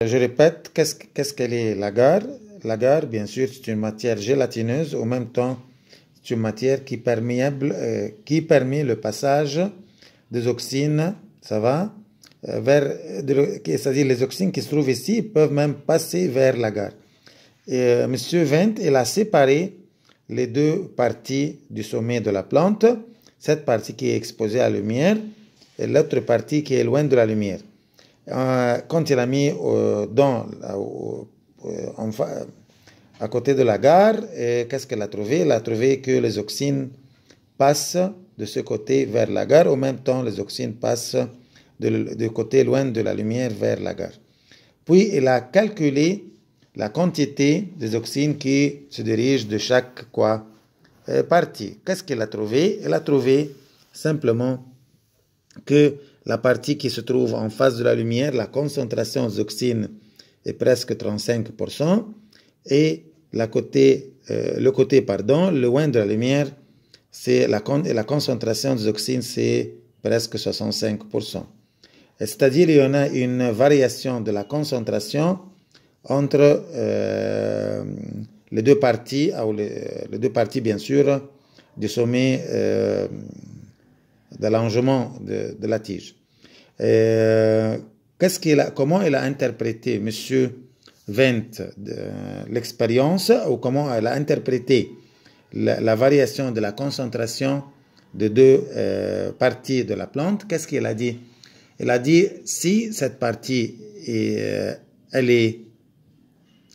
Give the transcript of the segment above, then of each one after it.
Je répète, qu'est-ce qu'elle est l'agar? L'agar, bien sûr, c'est une matière gélatineuse, en même temps, c'est une matière qui permet le passage des oxynes, ça va, c'est-à-dire les oxynes qui se trouvent ici peuvent même passer vers l'agar. Et Monsieur Wendt, il a séparé les deux parties du sommet de la plante, cette partie qui est exposée à la lumière et l'autre partie qui est loin de la lumière. Quand il a mis à côté de la gare, qu'est-ce qu'elle a trouvé? Elle a trouvé que les oxynes passent de ce côté vers la gare, en même temps les oxynes passent du côté loin de la lumière vers la gare. Puis il a calculé la quantité des oxynes qui se dirigent de chaque partie. Qu'est-ce qu'il a trouvé? Il a trouvé simplement que la partie qui se trouve en face de la lumière, la concentration des oxynes est presque 35%, et le côté loin de la lumière, la concentration des oxynes, c'est presque 65%. C'est-à-dire il y en a une variation de la concentration entre les deux parties, bien sûr, du sommet de l'allongement de la tige. Comment il a interprété, Monsieur Wendt, l'expérience, ou comment elle a interprété la variation de la concentration de deux parties de la plante? Qu'est-ce qu'il a dit? Il a dit, si cette partie elle est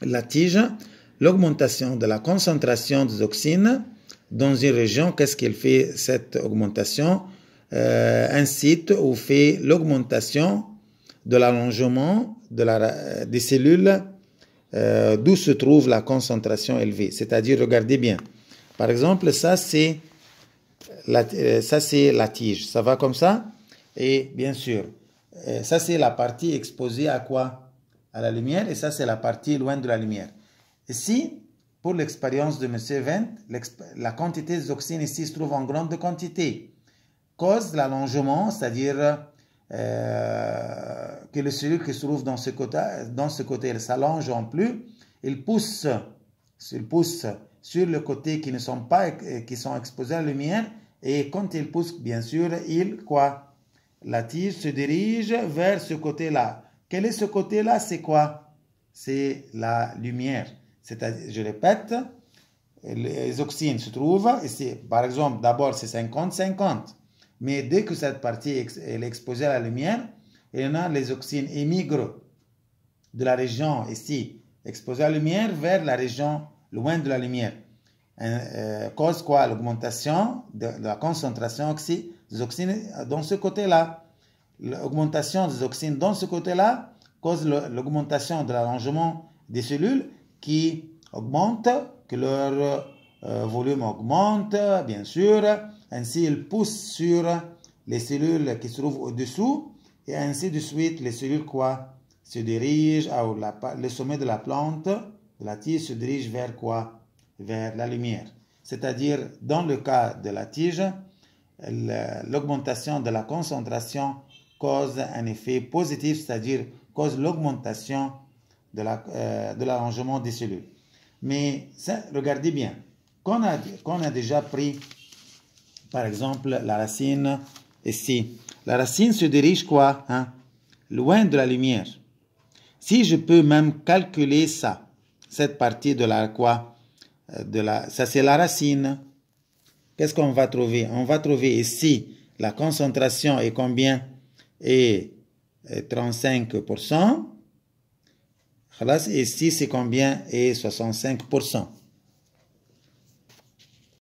la tige, l'augmentation de la concentration des oxynes dans une région, qu'est-ce qu'il fait cette augmentation? Incite ou fait l'augmentation de l'allongement des cellules d'où se trouve la concentration élevée. C'est-à-dire, regardez bien. Par exemple, ça c'est la tige. Ça va comme ça? Et bien sûr, ça c'est la partie exposée à quoi? À la lumière, et ça c'est la partie loin de la lumière. Ici, pour l'expérience de M. Wendt, la quantité des oxynes ici se trouve en grande quantité. Cause l'allongement, c'est-à-dire que les cellules qui se trouvent dans ce côté, elles s'allongent en plus, ils poussent sur le côté qui sont exposés à la lumière, et quand ils poussent, bien sûr, la tige se dirige vers ce côté-là. Quel est ce côté-là? C'est quoi? C'est la lumière. C'est-à-dire, je répète, les oxynes se trouvent ici. Par exemple, d'abord, c'est 50-50. Mais dès que cette partie est exposée à la lumière, il y en a les oxynes émigrent de la région ici, exposée à la lumière, vers la région loin de la lumière. Cause quoi? L'augmentation de la concentration des oxynes dans ce côté-là. L'augmentation des oxynes dans ce côté-là cause l'augmentation de l'allongement des cellules qui augmente, que leur volume augmente, bien sûr. Ainsi, ils poussent sur les cellules qui se trouvent au-dessous, et ainsi de suite, les cellules se dirigent, le sommet de la plante, de la tige, se dirige vers vers la lumière. C'est-à-dire, dans le cas de la tige, l'augmentation de la concentration cause un effet positif, c'est-à-dire cause l'augmentation de l'allongement des cellules. Mais ça, regardez bien, qu'on a déjà pris, par exemple, la racine ici. La racine se dirige loin de la lumière. Si je peux même calculer ça, cette partie de ça c'est la racine. Qu'est-ce qu'on va trouver? On va trouver ici la concentration est combien? Est 35%. Ici c'est combien? Est 65%.